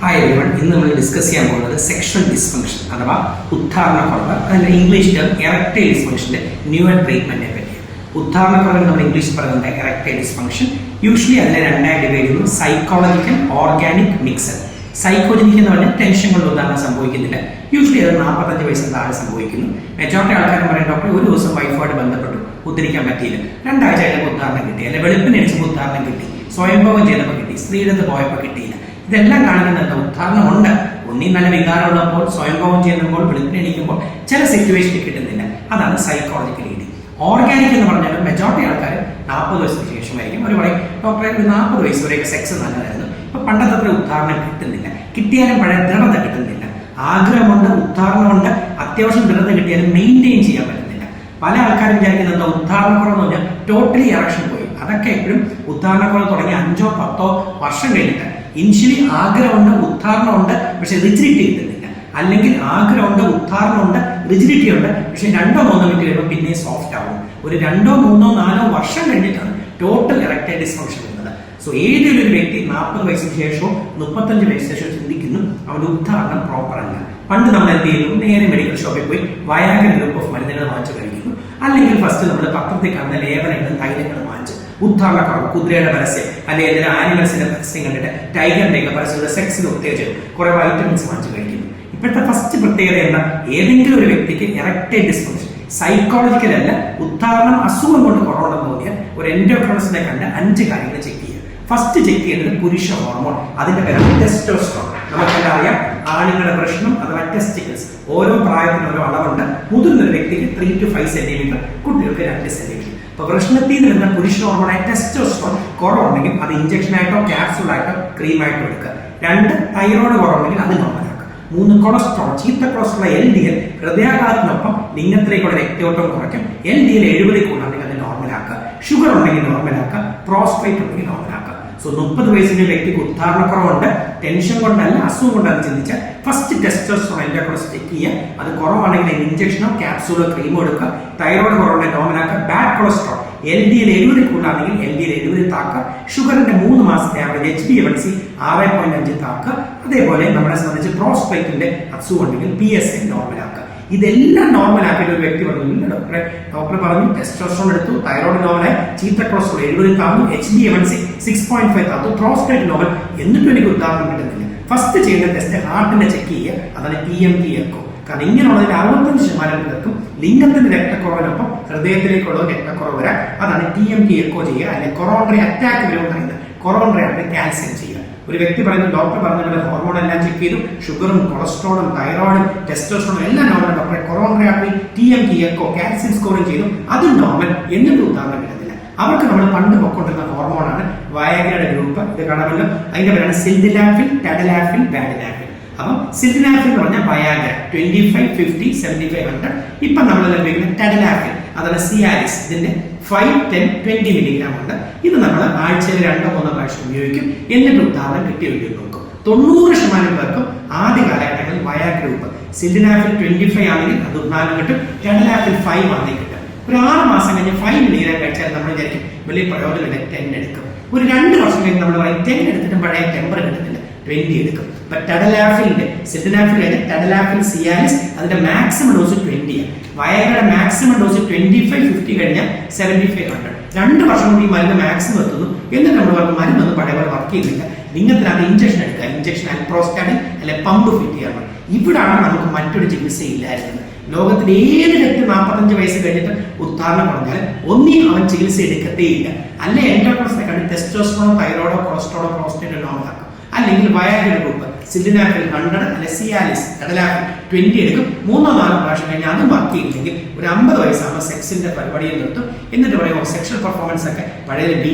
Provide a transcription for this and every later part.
Hi everyone, ഇന്ന് നമ്മൾ discuss ചെയ്യാൻ പോകുന്നത് സെക്ഷൽ ഡിസ്ഫങ്ഷൻ അഥവാ ഉദ്ധാരണക്കുറവ്, അതിൻ്റെ ഇംഗ്ലീഷ് ടേം എറക്ടൈൽ ഡിസ്ഫങ്ഷൻ്റെ ന്യൂവർ ട്രീറ്റ്മെൻറ്റിനെ പറ്റി. ഉദ്ധാരണക്കുറവിന് നമ്മൾ ഇംഗ്ലീഷ് പറയുന്നത് എറക്ടൈൽ ഡിസ്ഫങ്ഷൻ. യൂഷ്വലി അതിനെ രണ്ടായി ഡിവൈഡ് ചെയ്യുന്നു: സൈക്കോളജിക്കൽ, ഓർഗാനിക്, മിക്സഡ്. സൈക്കോജനിക് എന്ന് പറഞ്ഞാൽ ടെൻഷൻ കൊണ്ട് ഉദ്ധാരണം സംഭവിക്കുന്നില്ല. യൂഷ്വലി അത് 45 വയസ്സിന് താഴെ സംഭവിക്കുന്നു. മെജോറിറ്റി ആൾക്കാരും പറയും, ഡോക്ടർ ഒരു ദിവസം വൈഫുമായിട്ട് ബന്ധപ്പെട്ടു, ഉദ്ധരിക്കാൻ പറ്റിയില്ല, 2 ആഴ്ച കഴിഞ്ഞപ്പോൾ ഉദ്ധാരണം കിട്ടി, അല്ലെങ്കിൽ വെളുപ്പിന് അടിച്ചപ്പോൾ ഉദ്ധാരണം കിട്ടി, സ്വയംഭവം ചെയ്തപ്പോൾ കിട്ടി, സ്ത്രീയുടെ പോയപ്പോൾ കിട്ടിയില്ല. ഇതെല്ലാം കാണുന്നത് എന്താ? ഉദ്ധാരണമുണ്ട്. ഒന്നീ നല്ല വികാരമുള്ളപ്പോൾ, സ്വയംഭവം ചെയ്യുമ്പോൾ, വെളുപ്പിന് എണീക്കുമ്പോൾ ചില സിറ്റുവേഷനിൽ കിട്ടുന്നില്ല. അതാണ് സൈക്കോളജിക്കൽ രീതി. ഓർഗാനിക് എന്ന് പറഞ്ഞാൽ മെജോറിറ്റി ആൾക്കാർ 40 വയസ്സിന് ശേഷമായിരിക്കും അവർ പറയും, ഡോക്ടറെ ഒരു 40 വയസ്സ് വരെയൊക്കെ സെക്സ് നല്ലതായിരുന്നു, ഇപ്പൊ പണ്ടത്തെ അത്ര ഉദ്ധാരണം കിട്ടുന്നില്ല, കിട്ടിയാലും പഴയ ദൃഢത കിട്ടുന്നില്ല. ആഗ്രഹമുണ്ട്, ഉദ്ധാരണമുണ്ട്, അത്യാവശ്യം ദൃഢത കിട്ടിയാലും മെയിൻറ്റെയിൻ ചെയ്യാൻ പറ്റുന്നില്ല. പല ആൾക്കാരും വിചാരിക്കുന്നത് എന്താ, ഉദ്ധാരണക്കുറവ് എന്ന് പറഞ്ഞാൽ ടോട്ടലി ഇറക്ഷൻ പോയി. അതൊക്കെ എപ്പോഴും ഉദ്ധാരണക്കുറവ് തുടങ്ങി 5 or 10 വർഷം കഴിഞ്ഞിട്ട്. ഇനിഷ്യലി ആഗ്രഹമുണ്ട്, ഉദ്ധാരണമുണ്ട്, പക്ഷെ റിജിഡിറ്റി കിട്ടുന്നില്ല. അല്ലെങ്കിൽ ആഗ്രഹമുണ്ട്, ഉദ്ധാരണമുണ്ട്, റിജിഡിറ്റി ഉണ്ട്, പക്ഷെ 2-3 മിനിറ്റ് കഴിയുമ്പോൾ പിന്നെ സോഫ്റ്റ് ആവും. ഒരു 2-3-4 വർഷം കഴിഞ്ഞിട്ടാണ് ടോട്ടൽ എറക്ടൈൽ ഡിസ്ഫങ്ഷൻ വരുന്നത്. സോ ഏതൊരു വ്യക്തി 40 വയസ്സിന് ശേഷമോ 35 വയസ്സിന് ശേഷമോ ചിന്തിക്കുന്നു അവന്റെ ഉദ്ധാരണം പ്രോപ്പർ അല്ല. പണ്ട് നമ്മൾ എന്ത് ചെയ്യുന്നു? നേരെ മെഡിക്കൽ ഷോപ്പിൽ പോയി വയാഗ്ര ഗ്രൂപ്പ് ഓഫ് മരുന്നുകൾ വാങ്ങിച്ചു കഴിക്കുന്നു. അല്ലെങ്കിൽ ഫസ്റ്റ് നമ്മൾ പത്രത്തിൽ കാണുന്ന ലേപനങ്ങളും തൈലങ്ങളും വാങ്ങിച്ച് ഉദ്ധാരണക്കുറവ്, കുതിരയുടെ പരസ്യം, അല്ലെങ്കിൽ ഏതെങ്കിലും ആനിമൽസിന്റെ പരസ്യം കണ്ടിട്ട് ടൈഗറിന്റെ പരസ്യങ്ങളുടെ സെക്സിന് ഉത്തേജനം, കുറെ വൈറ്റമിൻസ് വാങ്ങിച്ചു കഴിക്കുന്നു. ഇപ്പോഴത്തെ ഫസ്റ്റ് പ്രത്യേകത എന്താ? ഏതെങ്കിലും ഒരു വ്യക്തിക്ക് എറക്ടൈൽ ഡിസ്ഫങ്ഷൻ സൈക്കോളജിക്കൽ അല്ല, ഉദ്ധാരണം അസുഖം കൊണ്ട് കുറവുണ്ടെന്ന് തോന്നിയാൽ ഒരു എൻഡോക്രിനോളജിസ്റ്റിനെ കണ്ട് 5 കാര്യങ്ങൾ ചെക്ക് ചെയ്യുക. ഫസ്റ്റ് ചെക്ക് ചെയ്യേണ്ടത് പുരുഷ ഹോർമോൺ, അതിന്റെ പേരാണ് ടെസ്റ്റോസ്റ്ററോൺ. നമുക്കെല്ലാം അറിയാം, ആണുങ്ങളുടെ പ്രശ്നം അഥവാ ടെസ്റ്റിക്കിൾസ് ഓരോ പ്രായത്തിനും ഓരോ അളവുണ്ട്. മുതിർന്ന ഒരു വ്യക്തിക്ക് 3 to 5 സെന്റിമീറ്റർ, കുട്ടികൾക്ക് 2 സെന്റിമീറ്റർ. അപ്പൊ പ്രശ്നത്തിൽ നിന്ന് വരുന്ന പുരുഷ ഹോർമോണായ ടെസ്റ്റോസ്റ്ററോൺ കുറവുണ്ടെങ്കിൽ അത് ഇഞ്ചക്ഷനായിട്ടോ ക്യാപ്സൂളായിട്ടോ ക്രീമായിട്ടോ എടുക്കുക. 2 തൈറോയ്ഡ് കുറവുണ്ടെങ്കിൽ അത് നോർമലാക്കുക. 3 കൊളസ്ട്രോൾ, ചീത്ത കൊളസ്ട്രോൾ LDL ഹൃദയാഘാതത്തിനൊപ്പം ലിംഗത്തിലേക്കുള്ള രക്തയോട്ടം കുറയ്ക്കും. LDL 70 കൂടുകയാണെങ്കിൽ അത് നോർമലാക്കുക. ഷുഗർ ഉണ്ടെങ്കിൽ നോർമലാക്കുക. പ്രോസ്ട്രേറ്റ് ഉണ്ടെങ്കിൽ നോർമലാക്കുക. സോ 30 വയസ്സിന്റെ വ്യക്തിക്ക് ഉദ്ധാരണക്കുറവുണ്ട്, ടെൻഷൻ കൊണ്ടല്ല അസുഖം കൊണ്ടാണ് ചിന്തിച്ചാൽ ഫസ്റ്റ് ടെസ്റ്റോസ്റ്ററോൺ എൻഡോക്രിനോളജിസ്റ്റ് ചെക്ക് ചെയ്യുക. അത് കുറവാണെങ്കിൽ ഇഞ്ചക്ഷനോ ക്യാപ്സൂളോ ക്രീമോ എടുക്കുക. തൈറോയ്ഡ് കുറവുണ്ടെങ്കിൽ നോർമലാക്കുക. ബാഡ് കൊളസ്ട്രോൾ LDL 70 കൂടുതലാണെങ്കിൽ LDL 70 താക്കുക. ഷുഗറിന്റെ 3 മാസത്തെ ആവറേജ് HbA1c 6.5 താക്കുക. അതേപോലെ നമ്മളെ സംബന്ധിച്ച് പ്രോസ്ട്രേറ്റിന്റെ അസുഖം ഉണ്ടെങ്കിൽ PSA നോർമലാക്കുക. ഇതെല്ലാം നോർമലാക്കിയിട്ട് ഒരു വ്യക്തി പറഞ്ഞു, ഡോക്ടർ പറഞ്ഞു ടെസ്റ്റോസ്റ്ററോൺ എടുത്തു, തൈറോയ്ഡ് നോർമലായി, ചീത്ത കൊളസ്ട്രോൾ 70 താന്നു, HbA1c 6.5 താന്നു, പ്രോസ്ട്രേറ്റ് നോർമൽ, എന്നിട്ടും എനിക്ക് ഉദാഹരണം കിട്ടുന്നില്ല. ഫസ്റ്റ് ചെയ്യുന്ന ടെസ്റ്റ് ഹാർട്ടിനെ ചെക്ക് ചെയ്യുക. അതാണ് TMT എക്കോ. കാരണം ഇങ്ങനെയുള്ളതിൽ 65% പേർക്കും ലിംഗത്തിന്റെ രക്തക്കുറവിനൊപ്പം ഹൃദയത്തിലേക്കുള്ള രക്തക്കുറവ് വരാം. അതാണ് TMT എക്കോ ചെയ്യുക. അല്ലെങ്കിൽ കൊറോണറി അറ്റാക്ക് വരുമെന്ന് കൊറോണറി ആയിട്ട് കാൽസ്യം ചെയ്യുക. ഒരു വ്യക്തി പറയുന്നു, ഡോക്ടർ പറഞ്ഞ പോലെ ഹോർമോൺ എല്ലാം ചെക്ക് ചെയ്തു, ഷുഗറും കൊളസ്ട്രോളും തൈറോയിഡും ടെസ്റ്റോസ്റ്ററോണും എല്ലാം നോർമൽ, ഡോക്ടറെ coronary artery TMT echo calcium scoring ചെയ്തു, അതും നോർമൽ, എന്നിട്ട് ഉദാഹരണം കിട്ടുന്നില്ല. അവർക്ക് നമ്മൾ പണ്ട് പൊക്കൊണ്ടിരുന്ന ഹോർമോണാണ് വയാഗ്രയുടെ ഗ്രൂപ്പ്. ഇത് കാണാമല്ലോ, അതിന്റെ പേരാണ് സിൽഡിനാഫിൽ, ടെഡലാഫിൽ, വാഡിനാഫിൽ. അപ്പം സിൽഡിനാഫിൽ എന്ന് പറഞ്ഞാൽ വയാഗ്ര 25, 50, 75, 100. ഇപ്പൊ നമ്മൾ ഉപയോഗിക്കുന്ന ടെഡലാഫിൽ, അതാണ് സിയാലിസ്. ഇതിന്റെ 5, 10, 20 മില്ലിഗ്രാം ഉണ്ട്. ഇത് നമ്മൾ ആഴ്ചയിൽ 2-3 പ്രാവശ്യം ഉപയോഗിക്കും. എന്നിട്ട് ഉദാഹരണം കിട്ടിയ വീഡിയോ നോക്കും. 90% പേർക്കും ആദ്യ കാലഘട്ടങ്ങളിൽ വയാഗ്ര ഗ്രൂപ്പ് സിൽഡിനാഫിൽ 25 ആണെങ്കിൽ അത് ഉദാഹരണം കിട്ടും, ടെഡലാഫിൽ 5 ആണെങ്കിൽ കിട്ടും. ഒരു 6 മാസം കഴിഞ്ഞ് 5 മില്ലിഗ്രാം കഴിച്ചാൽ നമ്മൾ വിചാരിക്കും വലിയ പ്രയോജനമില്ല, 10 എടുക്കും. ഒരു 2 വർഷം കഴിഞ്ഞ് നമ്മൾ പറയും 10 എടുത്തിട്ടും പഴയ ടെമ്പർ കിട്ടുന്നില്ല, 20 എടുക്കും. ഇപ്പൊ ടെഡലാഫിലിന്റെ സിൽഡിനാഫിൽ ടെഡലാഫിൽ സിയാലിസ് അതിന്റെ മാക്സിമം ഡോസ് 20 ആണ്. വയഗ്രയുടെ മാക്സിമം ഡോസ് 25, 50 കഴിഞ്ഞാൽ 75, 100. 2 വർഷം കൊണ്ട് ഈ മരുന്ന് മാക്സിമം എത്തുന്നു. എന്നിട്ട് നമ്മൾ പറഞ്ഞു മരുന്നൊന്നും പഴയ പോലെ വർക്ക് ചെയ്യുന്നില്ല, നിങ്ങൾക്കത് ഇഞ്ചക്ഷൻ എടുക്കുക. ഇഞ്ചക്ഷൻ അൽപ്രോസ്റ്റാറ്റിൻ അല്ലെ പമ്പ് ഫിറ്റ് ചെയ്യണം. ഇവിടാണ് നമുക്ക് മറ്റൊരു ചികിത്സയില്ലായിരുന്നത്. ലോകത്തിൽ ഏത് വ്യക്തി 45 വയസ്സ് കഴിഞ്ഞിട്ട് ഉദ്ധാരണം പറഞ്ഞാൽ ഒന്നീ അവൻ ചികിത്സ എടുക്കത്തേയില്ല, അല്ലെ എൻഡോക്രിനോളജിസ്റ്റിനെ കണ്ട് ടെസ്റ്റോസ്റ്ററോണോ തൈറോയ്ഡോ കൊളസ്ട്രോളോ പ്രോസ്റ്റേറ്റോ നോർമലാക്കും. അല്ലെങ്കിൽ വയാഗ്ര ഗ്രൂപ്പ് സിൽഡിനാഫിൽ 100 അല്ലെ സിയാലിസ് ടെഡലാഫിൽ 20 എടുക്കും. 3-4 പ്രാവശ്യം കഴിഞ്ഞാൽ അതും വർക്ക് ചെയ്യില്ലെങ്കിൽ ഒരു 50 വയസ്സാകുമ്പോൾ സെക്സിന്റെ പരിപാടിയെ നിർത്തും. എന്നിട്ട് പറയുമ്പോൾ സെക്ഷൽ പെർഫോമൻസ് ഒക്കെ പഴയ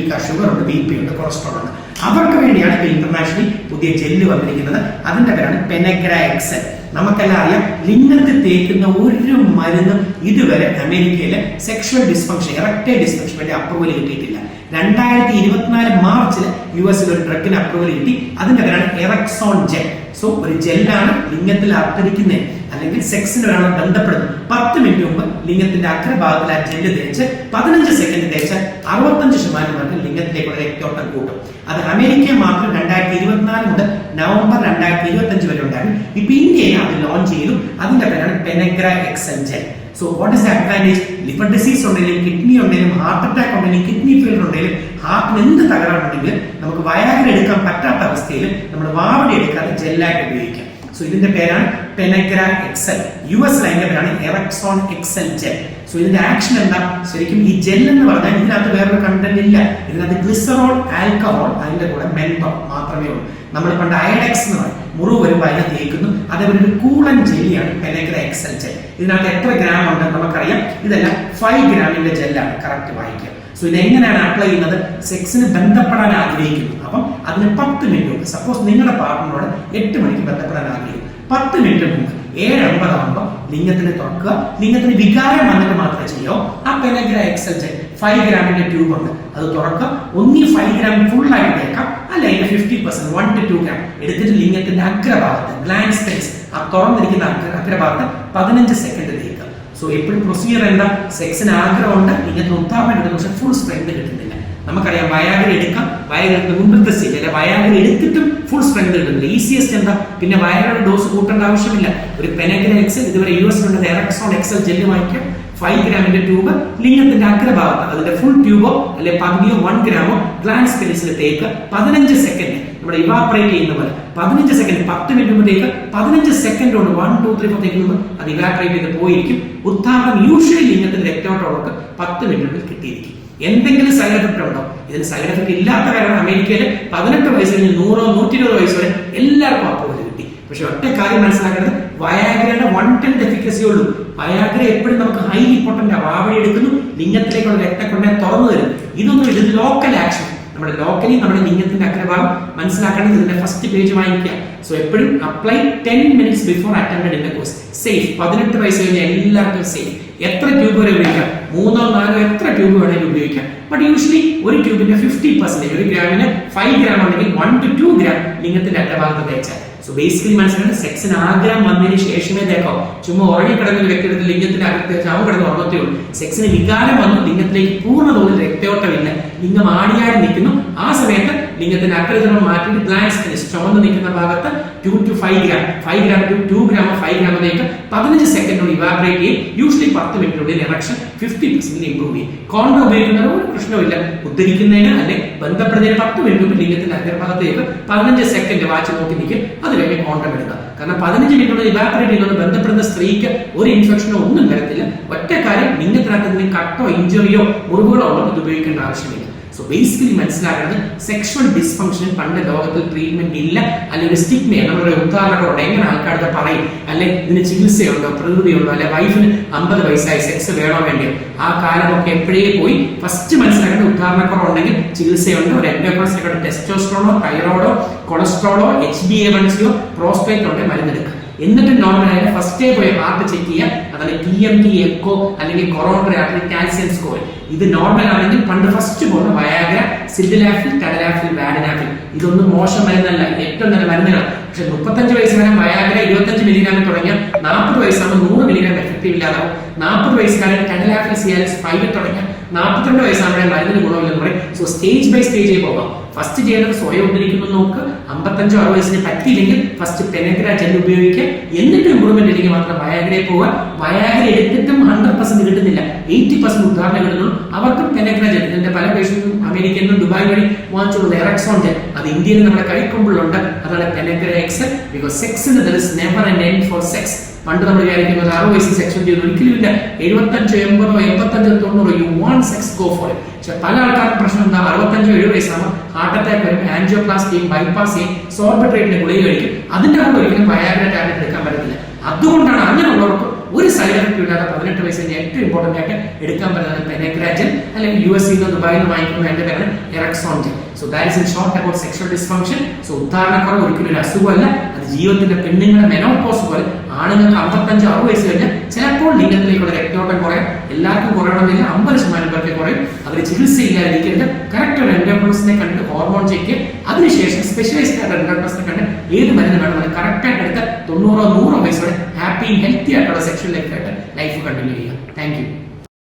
ഷുഗർ ഉണ്ട്, BP ഉണ്ട്, കൊളസ്ട്രോൾ ഉണ്ട്. അവർക്ക് വേണ്ടിയാണ് ഇപ്പോൾ ഇന്റർനാഷണലി പുതിയ ജെല്ല് വന്നിരിക്കുന്നത്. അതിന്റെ പേരാണ് പെനഗ്ര എക്സൽ. നമുക്കെല്ലാം അറിയാം, ലിംഗത്തിൽ തേക്കുന്ന ഒരു മരുന്നും ഇതുവരെ അമേരിക്കയിലെ സെക്ഷൽ ഡിസ്ഫങ്ഷൻ, എറക്ടൈൽ ഡിസ്ഫങ്ഷൻ വേണ്ടി അപ്രൂവൽ കിട്ടിയിട്ടില്ല. 2024 മാർച്ചിൽ US ഒരു ഡ്രഗിന് അപ്രൂവൽ കിട്ടി. അതിന്റെ പേരാണ് എറക്സോൺ ജെൽ. സോ ഒരു ജെല്ലാണ് ലിംഗത്തിൽ അർപ്പിക്കുന്നത്, അല്ലെങ്കിൽ സെക്സിന് ഒരാളെ ബന്ധപ്പെടുന്നു. 10 മിനിറ്റ് മുമ്പ് ലിംഗത്തിന്റെ അഗ്രഭാഗത്തിൽ ആ ജെല്ല് തേച്ച് 15 സെക്കൻഡ് തേച്ച് 65% പേർക്ക് ലിംഗത്തിലേക്കുള്ള രക്തോട്ടം കൂട്ടും. അത് അമേരിക്കയിൽ മാത്രം 2024 മുതൽ നവംബർ 2025 വരെ ഉണ്ടായിരുന്നു. ഇപ്പൊ ഇന്ത്യയിൽ അത് ലോഞ്ച് ചെയ്തു. അതിന്റെ പേരാണ് Penegra excel gel. So what is the advantage? Liver disease ഉണ്ടെങ്കിലും, കിഡ്നി ഉണ്ടെങ്കിലും, ഹാർട്ട് അറ്റാക്ക് ഉണ്ടെങ്കിലും, കിഡ്നി ഫെയിലർ ഉണ്ടെങ്കിലും, ഹാർട്ടിന് എന്ത് തകരാറുണ്ടെങ്കിലും നമുക്ക് വയാഗ്ര എടുക്കാൻ പറ്റാത്ത അവസ്ഥയിൽ നമ്മൾ വാവടി എടുക്കാതെ ജെല്ലായിട്ട് ഉപയോഗിക്കാം. സോ ഇതിന്റെ പേരാണ് പെനഗ്ര എക്സൽ. US അതിന്റെ പേരാണ് എറക്സോൺ എക്സൽ ജെൽ. സോ ഇതിന്റെ ആക്ഷൻ എന്താ? ശരിക്കും ഈ ജെൽ എന്ന് പറഞ്ഞാൽ ഇതിനകത്ത് വേറൊരു കണ്ടന്റ് ഇല്ല. ഇതിനകത്ത് ഗ്ലിസറോൾ, ആൽക്കഹോൾ, അതിന്റെ കൂടെ മെൻതോൾ മാത്രമേ ഉള്ളൂ. നമ്മൾ പണ്ട് അയഡെക്സ് എന്ന് പറയും, മുറിവ് വരുമ്പോൾ അതിനെ തേക്കുന്നു. അതേപോലെ ഒരു കൂളൻ ജെല്ലിയാണ് പെനഗ്ര എക്സൽ ജെൽ. ഇതിനകത്ത് എത്ര ഗ്രാം ഉണ്ടെന്ന് നമുക്കറിയാം. ഇതെല്ലാം 5 ഗ്രാമിന്റെ ജെല്ലാണ്. കറക്റ്റ് വായിക്കുക. സോ ഇത് എങ്ങനെയാണ് അപ്ലൈ ചെയ്യുന്നത്? സെക്സിന് ബന്ധപ്പെടാൻ ആഗ്രഹിക്കുന്നു. അപ്പം അതിന് 10 മിനിറ്റ് മുമ്പ്, സപ്പോസ് നിങ്ങളുടെ പാർട്ട്ണറോട് 8 മണിക്ക് ബന്ധപ്പെടാൻ ആഗ്രഹിക്കുന്നു, 10 മിനിറ്റ് മുമ്പ് 7:50 ആകുമ്പോൾ ലിംഗത്തിന് തുറക്കുക. ലിംഗത്തിന് വികാരം വന്നിട്ട് മാത്രമേ ചെയ്യോ. ആ പെനഗ്ര എക്സൽ ജെൽ 5 ഗ്രാമിന്റെ ട്യൂബ് ഉണ്ട്, അത് തുറക്കുക. ഒന്നി 5 ഗ്രാം ഫുൾ ആയിട്ട് തേക്കാം, അല്ല അതിന്റെ 50% 1 to 2 ഗ്രാം എടുത്തിട്ട് ലിംഗത്തിന്റെ അഗ്രഭാഗത്ത്, ഗ്ലാൻഡ് സ്പേസ്, ആ തുറന്നിരിക്കുന്ന അഗ്രഭാഗത്ത് 15 സെക്കൻഡ് തേക്കുക. സോ എപ്പോഴും പ്രൊസീജിയർ എന്താ? സെക്സിന് ആഗ്രഹമുണ്ട്, ലിംഗത്തിന് ഉത്താരണം എടുക്കുന്ന, പക്ഷെ ഫുൾ സ്ട്രെങ്ത് കിട്ടുന്നില്ല. നമുക്കറിയാം വയാഗ്ര എടുക്കാം, വയാഗ്രയുടെ മുമ്പത്തെ സ്റ്റേജ് അല്ലെ, വയാഗ്ര എടുത്തിട്ടും ഫുൾ സ്ട്രെങ്ത് കിട്ടുന്നില്ല. ഈസിയസ്റ്റ് എന്താ? പിന്നെ വയാഗ്രയുടെ ഡോസ് കൂട്ടേണ്ട ആവശ്യമില്ല. ഒരു പെനഗ്ര എക്സൽ, ഇതുവരെ US എറക്സോൺ എക്സൽ ജെല്ല് വാങ്ങിക്കാം. 5 ഗ്രാമിന്റെ ട്യൂബ് ലിംഗത്തിന്റെ അഗ്രഭാഗത്ത്, അതിന്റെ ഫുൾ ട്യൂബോ അല്ലെ പകുതിയോ 1 ഗ്രാമോ ഗ്ലാൻഡ് സ്പേസിൽ തേക്ക്. 15 സെക്കൻഡ് നമ്മുടെ ഇവാപറേറ്റ് ചെയ്യുന്ന പോലെ 15 സെക്കൻഡ്, 10 മിനിറ്റ് മുമ്പ് തേക്ക്. 15 സെക്കൻഡ് കൊണ്ട് 1, 2, 3, 4 തേക്കുമ്പോൾ അത് ഇവാപറേറ്റ് ചെയ്ത് പോയിരിക്കും. ഉത്താരണം യൂഷ്വലി ലിംഗത്തിന്റെ രക്തോട്ടമുള്ളവർക്ക് 10 മിനിറ്റിനുള്ളിൽ കിട്ടിയിരിക്കും. എന്തെങ്കിലും സൈഡ് എഫക്ട് ഉണ്ടോ? ഇതിന് സൈഡ് എഫക്ട് ഇല്ലാത്ത കാരണം അമേരിക്കയിൽ 18 വയസ്സ് കഴിഞ്ഞ് 100, 120 വയസ്സ് വരെ എല്ലാവർക്കും അപ്രൂവൽ കിട്ടി. പക്ഷെ ഒറ്റ കാര്യം മനസ്സിലാക്കേണ്ടത്, വയാഗ്രയുടെ 1/10 എഫിക്കസി ഉള്ളൂ. വയാഗ്ര എപ്പോഴും നമുക്ക് ഹൈലി പൊട്ടന്റ് വാവടി എടുക്കുന്നു, ലിംഗത്തിലേക്കുള്ള രക്തക്കൊണ്ടേ തുറന്നു തരും. ഇതൊന്നും ഇത് ലോക്കൽ ആക്ഷൻ, നമ്മുടെ ലോക്കലി നമ്മുടെ ലിംഗത്തിന്റെ അഗ്രഭാഗം മനസ്സിലാക്കേണ്ടത്. ഇതിന്റെ ഫസ്റ്റ് പേജ് വാങ്ങിക്കുക. സോ എപ്പോഴും apply 10 minutes before attended intercourse. Safe. 18 വയസ്സ് കഴിഞ്ഞ എല്ലാവർക്കും സേഫ്. എത്ര ട്യൂബ് വരെ ഉപയോഗിക്കാം? 3, 4 എത്ര ട്യൂബ് വേണമെങ്കിലും ഉപയോഗിക്കാം. ബട്ട് യൂഷ്വലി ഒരു ട്യൂബിന്റെ 50%, ഒരു ഗ്രാമിന് 5 ഗ്രാം ഉണ്ടെങ്കിൽ 1 to 2 ഗ്രാം ലിംഗത്തിന്റെ അഗ്രഭാഗത്ത് തേച്ചാൽ. സോ ബേസിക്കലി മനസ്സിലാക്കുന്നത് സെക്സിന് ആഗ്രഹം വന്നതിന് ശേഷമേ തേക്കാവൂ. ചുമ്മാ ഉറങ്ങിക്കിടക്കുന്ന വ്യക്തിയുടെ ലിംഗത്തിന്റെ അകത്ത് അവൻ കിടന്ന് ഉറങ്ങത്തേ ഉള്ളൂ. സെക്സിന് വികാരം വന്നു, ലിംഗത്തിലേക്ക് പൂർണ്ണ തോതിൽ രക്തയോട്ടമില്ല, ലിംഗം ആടിയാടി നിൽക്കുന്നു. ആ സമയത്ത് ലിംഗത്തിന്റെ അഗ്രചരണം മാറ്റിയിട്ട് ഗ്ലാൻഡ് സ്പേസ് ചുവന്ന് നിൽക്കുന്ന ഭാഗത്ത് 2 to 5 gram, 5 gram to 2 gram, 5 ഗ്രാമിലേക്ക് 15 സെക്കൻഡിനുള്ളിൽ ഇവാപറേറ്റ് ചെയ്യും. യൂഷ്വലി 10 മിനിറ്റിനുള്ളിൽ എറക്ഷൻ 50% ഇംപ്രൂവ് ചെയ്യും. കോണ്ടം ഉപയോഗിക്കുന്നതിന് ഒരു പ്രശ്നമില്ല. ഉദ്ധരിക്കുന്നതിന് അല്ലെങ്കിൽ ബന്ധപ്പെടുന്നതിന് 10 മിനിറ്റ് മുമ്പ് ലിംഗത്തിന്റെ അഗ്രഭാഗത്തേക്ക് 15 സെക്കൻഡ് വാച്ച് നോക്കി നിൽക്കും. അത് കഴിഞ്ഞ് കോണ്ടം എടുക്കുക. കാരണം 15 മിനിറ്റുള്ള ഇവാപറേറ്റ് ചെയ്യുന്നത് ബന്ധപ്പെടുന്ന സ്ത്രീക്ക് ഒരു ഇൻഫെക്ഷനോ ഒന്നും വരത്തില്ല. ഒറ്റ കാര്യം, ലിംഗത്തിനകത്ത് കട്ടോ ഇഞ്ചുറിയോ മുറിവുകളോ ഉള്ളത് ഇത് ഉപയോഗിക്കേണ്ട ആവശ്യമില്ല. സോ ബേസിക്കലി മനസ്സിലാക്കുന്നത്, സെക്ഷൽ ഡിസ്ഫങ്ഷൻ പണ്ട് ലോകത്തിൽ ട്രീറ്റ്മെന്റ് ഇല്ല, അല്ലെങ്കിൽ സ്റ്റിഗ്മ നമ്മുടെ ഉദാഹരണങ്ങളോട് എങ്ങനെ ആൾക്കാർക്ക് പറയും, അല്ലെങ്കിൽ ഇതിന് ചികിത്സയുണ്ടോ, പ്രതിവിധിയുണ്ടോ, അല്ലെ വൈഫിന് 50 വയസ്സായി സെക്സ് വേണോ വേണ്ടിയോ, ആ കാലമൊക്കെ എപ്പോഴേ പോയി. ഫസ്റ്റ് മനസ്സിലാക്കേണ്ട, ഉദാഹരണക്കുറവുണ്ടെങ്കിൽ ചികിത്സയുണ്ട്. ഒരു എൻഡോക്രൈൻ, ടെസ്റ്റോസ്റ്ററോണോ, തൈറോയിഡോ, കൊളസ്ട്രോളോ, HbA1c, പ്രോസ്റ്റേറ്റ് ഉണ്ടെങ്കിൽ മരുന്നെടുക്കുക. എന്നിട്ട് നോർമൽ ആയ ഫസ്റ്റേ പോയി ഹാർട്ട് ചെക്ക് ചെയ്യുക. അതായത് TMT, എക്കോ അല്ലെങ്കിൽ കൊറോണറി ആർട്ടറി കാൽസ്യം സ്കോർ. ഇത് നോർമൽ ആണെങ്കിൽ പണ്ട് ഫസ്റ്റ് പോകുന്ന വയാഗ്ര, സിൽഡനാഫിൽ, ടഡനാഫിൽ, വാഡിനാഫിൽ. ഇതൊന്നും മോശം മരുന്നല്ല, ഏറ്റവും നല്ല മരുന്നുകളാണ്. പക്ഷെ 35 വയസ്സ് വരെ വയാഗ്ര 25 മില്ലിഗ്രാമിൽ തുടങ്ങിയ 40 വയസ്സാകുമ്പോൾ 100 മില്ലിഗ്രാം എഫക്റ്റീവ് ഇല്ലാതാവും. 40 വയസ്സുകാരൻ ടഡനാഫിൽ CRS 5 തുടങ്ങിയ 42 വയസ്സാകുമ്പോഴേ മരുന്നിന് ഗുണമില്ലെന്ന് പറയും. സോ സ്റ്റേജ് ബൈ സ്റ്റേജ് പോകാം. ഫസ്റ്റ് ചെയ്യേണ്ടത് സ്വയം ഉദ്ധരിക്കുന്നു നോക്ക്. 55 60 വയസ്സിന് പറ്റിയില്ലെങ്കിൽ ഫസ്റ്റ് പെനഗ്ര ജെൽ ഉപയോഗിക്കുക. എന്നിട്ട് ഇമ്പ്രൂവ്മെന്റ് ഇല്ലെങ്കിൽ മാത്രം വയാഗ്രയെ പോവുക. വയാഗ്ര എടുത്തിട്ടും 100% കിട്ടുന്നില്ല, 80% ഉദാഹരണം കിട്ടുന്നു. അവർക്ക് പെനഗ്ര ജെൽ, ഇതിന്റെ പല പേഷ്യന്റും അമേരിക്കയിൽ നിന്നും ദുബായ് വഴി വാങ്ങിച്ചുള്ള എറക്സോൺ ജെൽ, അത് ഇന്ത്യയിൽ നമ്മുടെ കൈക്കൊമ്പിളുണ്ട്. അതാണ് പെനഗ്ര എക്സൽ. ബിക്കോസ് സെക്സിന് there is never an end for sex. പണ്ട് നമ്മൾ വിചാരിക്കുന്നത് 60 വയസ്സിൽ സെക്ഷൻ ചെയ്യുന്നു, ഒരിക്കലും ഇല്ല. 75, 80, 85, 90 you want sex, go for it. പക്ഷെ പല ആൾക്കാർക്കും പ്രശ്നം എന്താ? 65, 70 വയസ്സാകുമ്പോൾ ഹാർട്ട് അറ്റാക്ക് വരും, ആൻജിയോപ്ലാസ്റ്റിയും ബൈപ്പാസ് ചെയ്യും, സോർബിട്രേറ്റിന്റെ ഗുളിക കഴിക്കും. അതിന്റെ കൂടെ ഒരിക്കലും വയാഗ്ര ടാബ്ലറ്റ് എടുക്കാൻ പറ്റത്തില്ല. അതുകൊണ്ടാണ് അങ്ങനെയുള്ളവർക്ക് ഒരു സൈഡ് എഫക്റ്റ് ഇല്ലാതെ 18 വയസ്സിന് ഏറ്റവും ഇമ്പോർട്ടന്റ് ആയിട്ട് എടുക്കാൻ പറ്റുന്നത് പെനഗ്ര ജെൽ, അല്ലെങ്കിൽ US ദുബായിൽ നിന്ന് വാങ്ങിക്കുന്ന എന്റെ പേരാണ് Erexon gel. So that is in short about sexual dysfunction. So ഉദാഹരണക്കുറവ് ഒരിക്കലും ഒരു അസുഖമല്ല, അത് ജീവിതത്തിന്റെ പെണ്ണുങ്ങളുടെ മെനോപോസ് പോലെ. ആണുങ്ങൾക്ക് 55, 60 വയസ്സ് കഴിഞ്ഞാൽ ചിലപ്പോൾ ലിംഗത്തിലേക്കുള്ള രക്തോട്ടം കുറയും. എല്ലാവർക്കും കുറയണമെന്നില്ല, 50% പേർക്ക് കുറയും. അവർ ചികിത്സയില്ലാതിരിക്കരുത്. കറക്റ്റ് ഹാപ്പിയും ഹെൽത്തി ആയിട്ടുള്ള സെക്ഷൽ ലൈഫ് കണ്ടിന്യൂ ചെയ്യാം. Thank you.